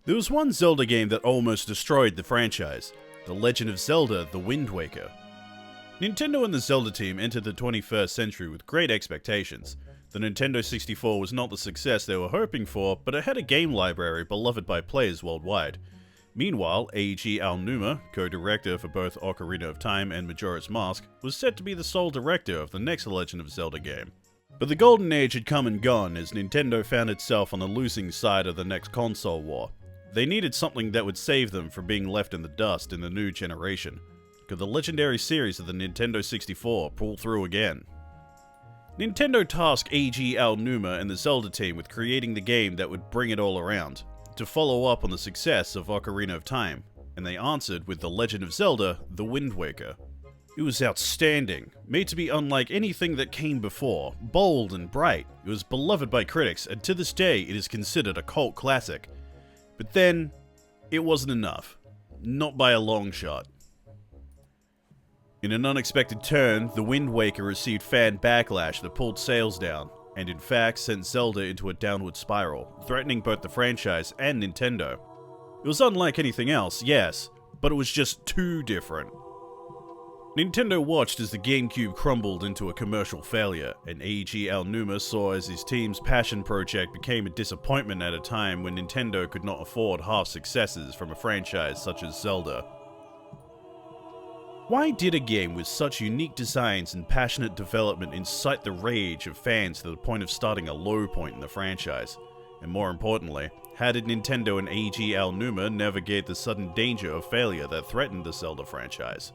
There was one Zelda game that almost destroyed the franchise, The Legend of Zelda: The Wind Waker. Nintendo and the Zelda team entered the 21st century with great expectations. The Nintendo 64 was not the success they were hoping for, but it had a game library beloved by players worldwide. Meanwhile, Eiji Aonuma, co-director for both Ocarina of Time and Majora's Mask, was set to be the sole director of the next Legend of Zelda game. But the golden age had come and gone as Nintendo found itself on the losing side of the next console war. They needed something that would save them from being left in the dust in the new generation. Could the legendary series of the Nintendo 64 pull through again? Nintendo tasked Eiji Aonuma and the Zelda team with creating the game that would bring it all around, to follow up on the success of Ocarina of Time, and they answered with The Legend of Zelda: The Wind Waker. It was outstanding, made to be unlike anything that came before, bold and bright. It was beloved by critics, and to this day it is considered a cult classic. But then, it wasn't enough. Not by a long shot. In an unexpected turn, The Wind Waker received fan backlash that pulled sales down, and in fact sent Zelda into a downward spiral, threatening both the franchise and Nintendo. It was unlike anything else, yes, but it was just too different. Nintendo watched as the GameCube crumbled into a commercial failure, and Eiji Aonuma saw as his team's passion project became a disappointment at a time when Nintendo could not afford half successes from a franchise such as Zelda. Why did a game with such unique designs and passionate development incite the rage of fans to the point of starting a low point in the franchise? And more importantly, how did Nintendo and Eiji Aonuma navigate the sudden danger of failure that threatened the Zelda franchise?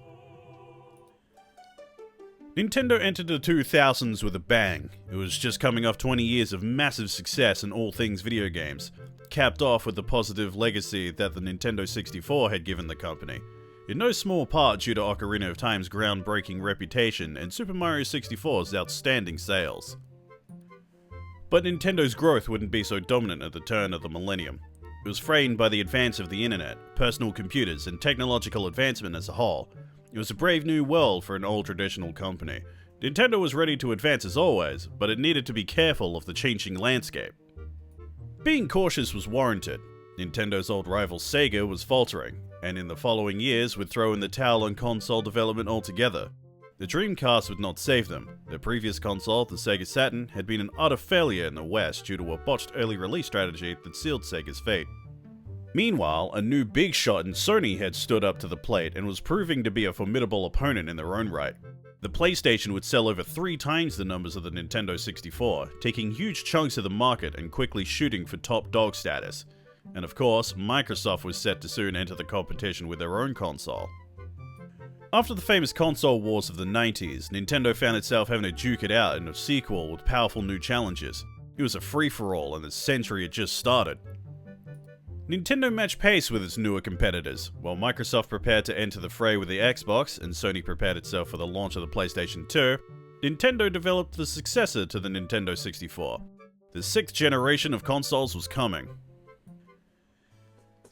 Nintendo entered the 2000s with a bang. It was just coming off 20 years of massive success in all things video games, capped off with the positive legacy that the Nintendo 64 had given the company, in no small part due to Ocarina of Time's groundbreaking reputation and Super Mario 64's outstanding sales. But Nintendo's growth wouldn't be so dominant at the turn of the millennium. It was framed by the advance of the internet, personal computers, and technological advancement as a whole. It was a brave new world for an old traditional company. Nintendo was ready to advance as always, but it needed to be careful of the changing landscape. Being cautious was warranted. Nintendo's old rival Sega was faltering, and in the following years would throw in the towel on console development altogether. The Dreamcast would not save them. Their previous console, the Sega Saturn, had been an utter failure in the West due to a botched early release strategy that sealed Sega's fate. Meanwhile, a new big shot in Sony had stood up to the plate and was proving to be a formidable opponent in their own right. The PlayStation would sell over 3 times the numbers of the Nintendo 64, taking huge chunks of the market and quickly shooting for top dog status. And of course, Microsoft was set to soon enter the competition with their own console. After the famous console wars of the 90s, Nintendo found itself having to duke it out in a sequel with powerful new challenges. It was a free-for-all and the century had just started. Nintendo matched pace with its newer competitors, while Microsoft prepared to enter the fray with the Xbox and Sony prepared itself for the launch of the PlayStation 2, Nintendo developed the successor to the Nintendo 64. The 6th generation of consoles was coming.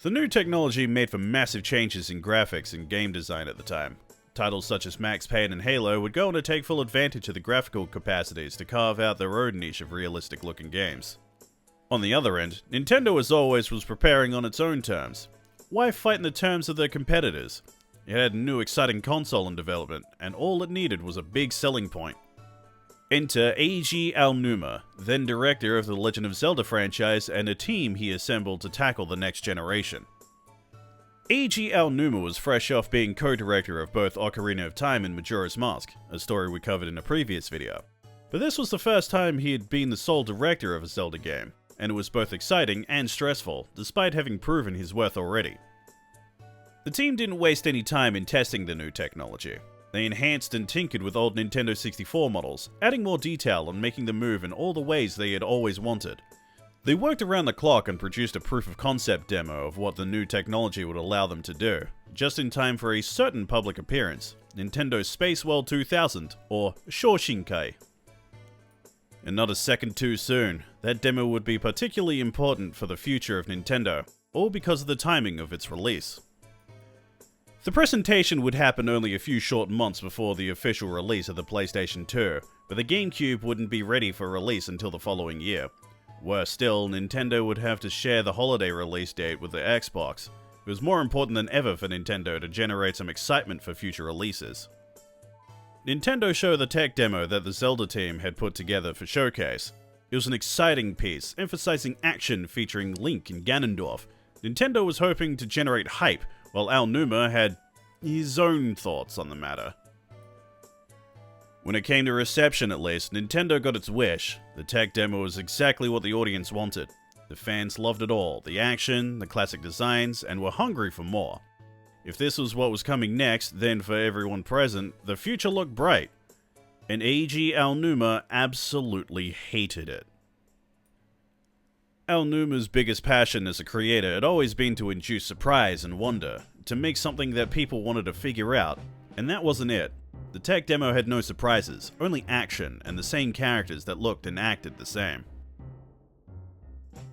The new technology made for massive changes in graphics and game design at the time. Titles such as Max Payne and Halo would go on to take full advantage of the graphical capacities to carve out their own niche of realistic-looking games. On the other end, Nintendo as always was preparing on its own terms. Why fight in the terms of their competitors? It had a new exciting console in development, and all it needed was a big selling point. Enter Eiji Aonuma, then director of the Legend of Zelda franchise, and a team he assembled to tackle the next generation. Eiji Aonuma was fresh off being co-director of both Ocarina of Time and Majora's Mask, a story we covered in a previous video. But this was the first time he had been the sole director of a Zelda game, and it was both exciting and stressful, despite having proven his worth already. The team didn't waste any time in testing the new technology. They enhanced and tinkered with old Nintendo 64 models, adding more detail and making them move in all the ways they had always wanted. They worked around the clock and produced a proof-of-concept demo of what the new technology would allow them to do, just in time for a certain public appearance, Nintendo's Space World 2000, or Shoshinkai. And not a second too soon, that demo would be particularly important for the future of Nintendo, all because of the timing of its release. The presentation would happen only a few short months before the official release of the PlayStation 2, but the GameCube wouldn't be ready for release until the following year. Worse still, Nintendo would have to share the holiday release date with the Xbox. It was more important than ever for Nintendo to generate some excitement for future releases. Nintendo showed the tech demo that the Zelda team had put together for Showcase. It was an exciting piece, emphasizing action featuring Link and Ganondorf. Nintendo was hoping to generate hype, while Aonuma had his own thoughts on the matter. When it came to reception at least, Nintendo got its wish. The tech demo was exactly what the audience wanted. The fans loved it all, the action, the classic designs, and were hungry for more. If this was what was coming next, then for everyone present, the future looked bright. And Eiji Aonuma absolutely hated it. Aonuma's biggest passion as a creator had always been to induce surprise and wonder, to make something that people wanted to figure out, and that wasn't it. The tech demo had no surprises, only action and the same characters that looked and acted the same.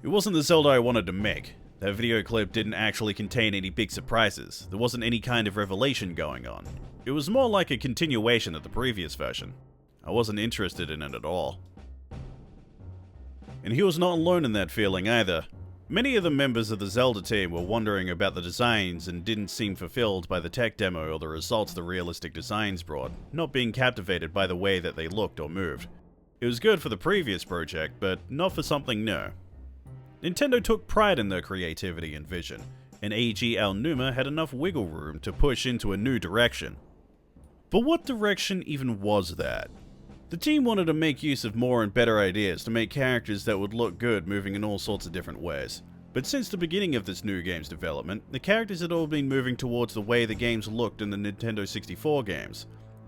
It wasn't the Zelda I wanted to make. That video clip didn't actually contain any big surprises, there wasn't any kind of revelation going on. It was more like a continuation of the previous version. I wasn't interested in it at all. And he was not alone in that feeling either. Many of the members of the Zelda team were wondering about the designs and didn't seem fulfilled by the tech demo or the results the realistic designs brought, not being captivated by the way that they looked or moved. It was good for the previous project, but not for something new. Nintendo took pride in their creativity and vision, and Eiji Aonuma had enough wiggle room to push into a new direction. But what direction even was that? The team wanted to make use of more and better ideas to make characters that would look good moving in all sorts of different ways. But since the beginning of this new game's development, the characters had all been moving towards the way the games looked in the Nintendo 64 games.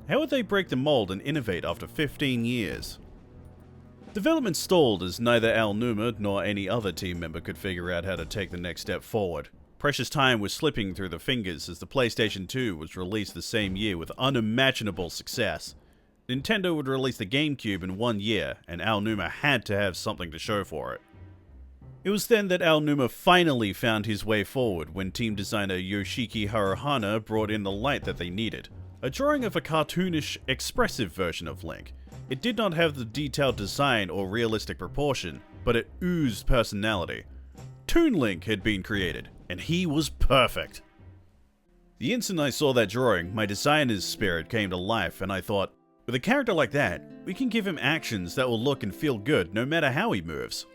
How would they break the mold and innovate after 15 years? Development stalled as neither Aonuma nor any other team member could figure out how to take the next step forward. Precious time was slipping through the fingers as the PlayStation 2 was released the same year with unimaginable success. Nintendo would release the GameCube in 1 year, and Aonuma had to have something to show for it. It was then that Aonuma finally found his way forward when team designer Yoshiki Haruhana brought in the light that they needed. A drawing of a cartoonish, expressive version of Link. It did not have the detailed design or realistic proportion, but it oozed personality. Toon Link had been created, and he was perfect. The instant I saw that drawing, my designer's spirit came to life, and I thought, with a character like that, we can give him actions that will look and feel good no matter how he moves.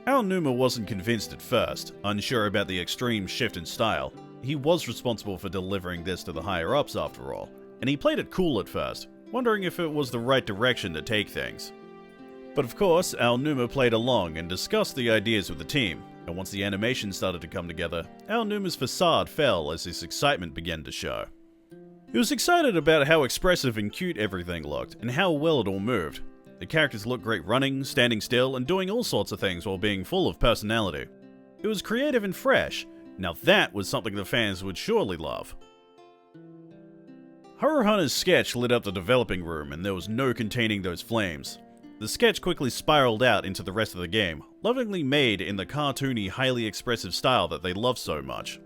Aonuma wasn't convinced at first, unsure about the extreme shift in style. He was responsible for delivering this to the higher-ups after all, and he played it cool at first, wondering if it was the right direction to take things. But of course, Aonuma played along and discussed the ideas with the team, and once the animation started to come together, Aonuma's facade fell as his excitement began to show. He was excited about how expressive and cute everything looked, and how well it all moved. The characters looked great running, standing still, and doing all sorts of things while being full of personality. It was creative and fresh. Now that was something the fans would surely love. Haruhana's sketch lit up the developing room, and there was no containing those flames. The sketch quickly spiraled out into the rest of the game, lovingly made in the cartoony, highly expressive style that they love so much.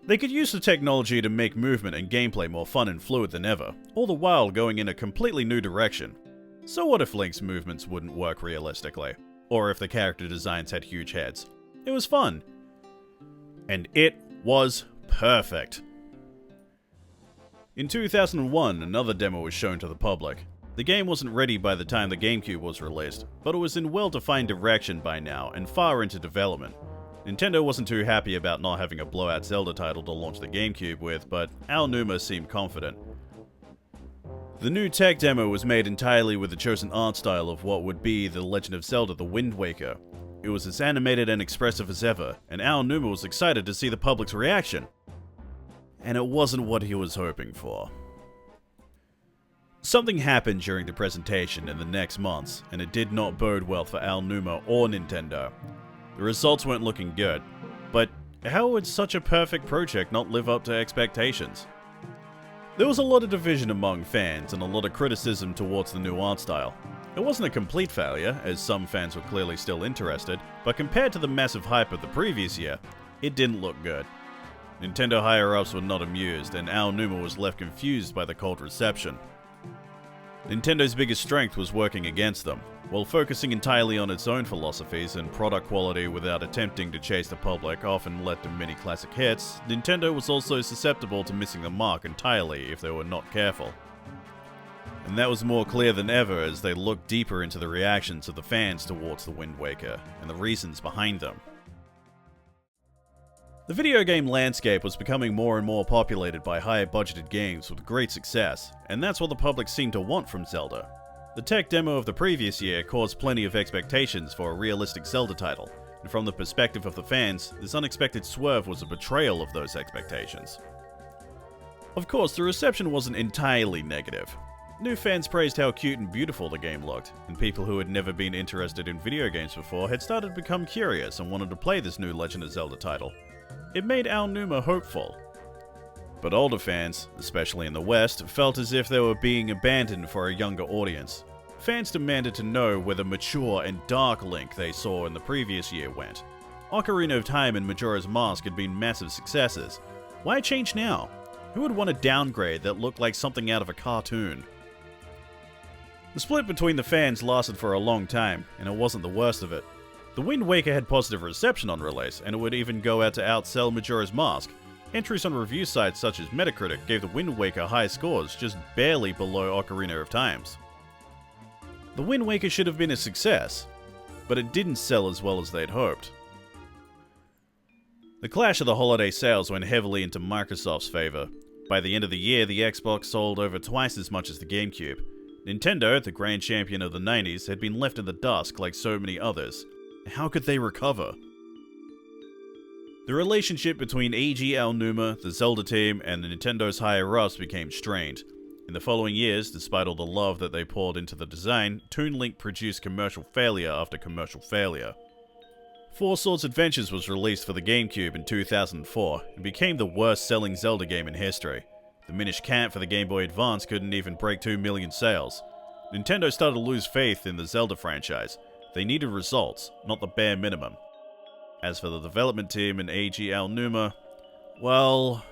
They could use the technology to make movement and gameplay more fun and fluid than ever, all the while going in a completely new direction. So what if Link's movements wouldn't work realistically? Or if the character designs had huge heads? It was fun. And it was perfect. In 2001, another demo was shown to the public. The game wasn't ready by the time the GameCube was released, but it was in well-defined direction by now and far into development. Nintendo wasn't too happy about not having a blowout Zelda title to launch the GameCube with, but Aonuma seemed confident. The new tech demo was made entirely with the chosen art style of what would be The Legend of Zelda: The Wind Waker. It was as animated and expressive as ever, and Aonuma was excited to see the public's reaction. And it wasn't what he was hoping for. Something happened during the presentation in the next months, and it did not bode well for Aonuma or Nintendo. The results weren't looking good, but how would such a perfect project not live up to expectations? There was a lot of division among fans and a lot of criticism towards the new art style. It wasn't a complete failure, as some fans were clearly still interested, but compared to the massive hype of the previous year, it didn't look good. Nintendo higher-ups were not amused, and Aonuma was left confused by the cold reception. Nintendo's biggest strength was working against them. While focusing entirely on its own philosophies and product quality without attempting to chase the public often led to many classic hits, Nintendo was also susceptible to missing the mark entirely if they were not careful. And that was more clear than ever as they looked deeper into the reactions of the fans towards The Wind Waker, and the reasons behind them. The video game landscape was becoming more and more populated by higher budgeted games with great success, and that's what the public seemed to want from Zelda. The tech demo of the previous year caused plenty of expectations for a realistic Zelda title, and from the perspective of the fans, this unexpected swerve was a betrayal of those expectations. Of course, the reception wasn't entirely negative. New fans praised how cute and beautiful the game looked, and people who had never been interested in video games before had started to become curious and wanted to play this new Legend of Zelda title. It made Aonuma hopeful. But older fans, especially in the West, felt as if they were being abandoned for a younger audience. Fans demanded to know where the mature and dark Link they saw in the previous year went. Ocarina of Time and Majora's Mask had been massive successes. Why change now? Who would want a downgrade that looked like something out of a cartoon? The split between the fans lasted for a long time, and it wasn't the worst of it. The Wind Waker had positive reception on release, and it would even go out to outsell Majora's Mask. Entries on review sites such as Metacritic gave The Wind Waker high scores, just barely below Ocarina of Time's. The Wind Waker should have been a success, but it didn't sell as well as they'd hoped. The clash of the holiday sales went heavily into Microsoft's favor. By the end of the year, the Xbox sold over twice as much as the GameCube. Nintendo, the grand champion of the 90s, had been left in the dust like so many others. How could they recover? The relationship between Eiji Aonuma, the Zelda team, and the Nintendo's higher-ups became strained. In the following years, despite all the love that they poured into the design, Toon Link produced commercial failure after commercial failure. Four Swords Adventures was released for the GameCube in 2004 and became the worst-selling Zelda game in history. The Minish Cap for the Game Boy Advance couldn't even break 2 million sales. Nintendo started to lose faith in the Zelda franchise. They needed results, not the bare minimum. As for the development team and Eiji Aonuma, well,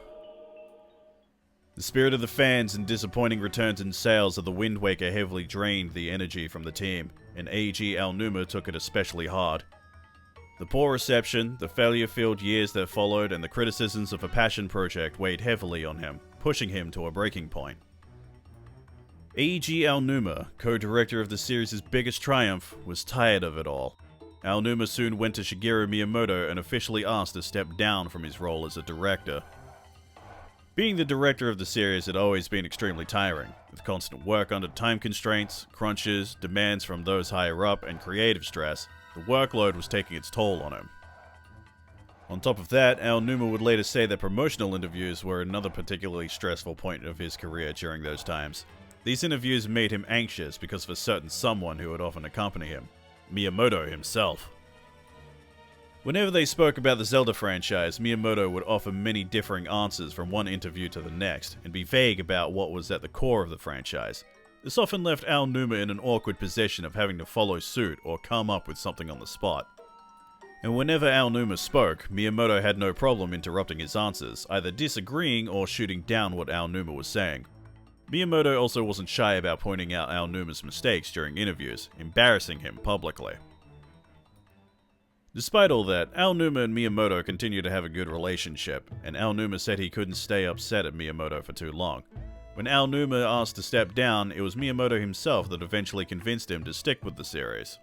the spirit of the fans and disappointing returns in sales of The Wind Waker heavily drained the energy from the team, and Eiji Aonuma took it especially hard. The poor reception, the failure-filled years that followed, and the criticisms of a passion project weighed heavily on him, pushing him to a breaking point. Eiji Aonuma, co-director of the series' biggest triumph, was tired of it all. Aonuma soon went to Shigeru Miyamoto and officially asked to step down from his role as a director. Being the director of the series had always been extremely tiring, with constant work under time constraints, crunches, demands from those higher up, and creative stress. The workload was taking its toll on him. On top of that, Aonuma would later say that promotional interviews were another particularly stressful point of his career during those times. These interviews made him anxious because of a certain someone who would often accompany him. Miyamoto himself. Whenever they spoke about the Zelda franchise, Miyamoto would offer many differing answers from one interview to the next, and be vague about what was at the core of the franchise. This often left Aonuma in an awkward position of having to follow suit or come up with something on the spot. And whenever Aonuma spoke, Miyamoto had no problem interrupting his answers, either disagreeing or shooting down what Aonuma was saying. Miyamoto also wasn't shy about pointing out Aonuma's mistakes during interviews, embarrassing him publicly. Despite all that, Aonuma and Miyamoto continued to have a good relationship, and Aonuma said he couldn't stay upset at Miyamoto for too long. When Aonuma asked to step down, it was Miyamoto himself that eventually convinced him to stick with the series.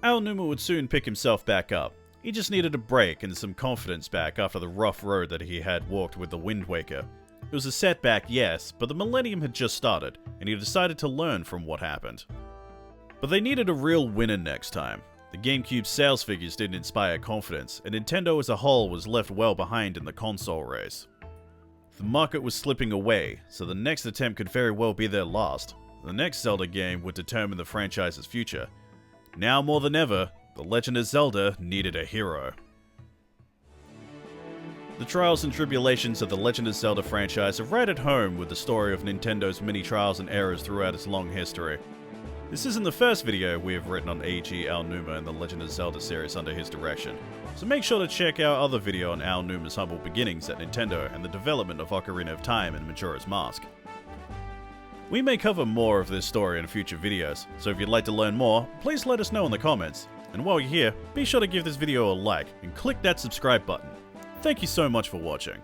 Aonuma would soon pick himself back up. He just needed a break and some confidence back after the rough road that he had walked with the Wind Waker. It was a setback, yes, but the millennium had just started, and he decided to learn from what happened. But they needed a real winner next time. The GameCube's sales figures didn't inspire confidence, and Nintendo as a whole was left well behind in the console race. The market was slipping away, so the next attempt could very well be their last. The next Zelda game would determine the franchise's future. Now more than ever, The Legend of Zelda needed a hero. The trials and tribulations of the Legend of Zelda franchise are right at home with the story of Nintendo's many trials and errors throughout its long history. This isn't the first video we have written on Eiji Aonuma and the Legend of Zelda series under his direction, so make sure to check our other video on Aonuma's humble beginnings at Nintendo and the development of Ocarina of Time and Majora's Mask. We may cover more of this story in future videos, so if you'd like to learn more, please let us know in the comments. And while you're here, be sure to give this video a like and click that subscribe button. Thank you so much for watching.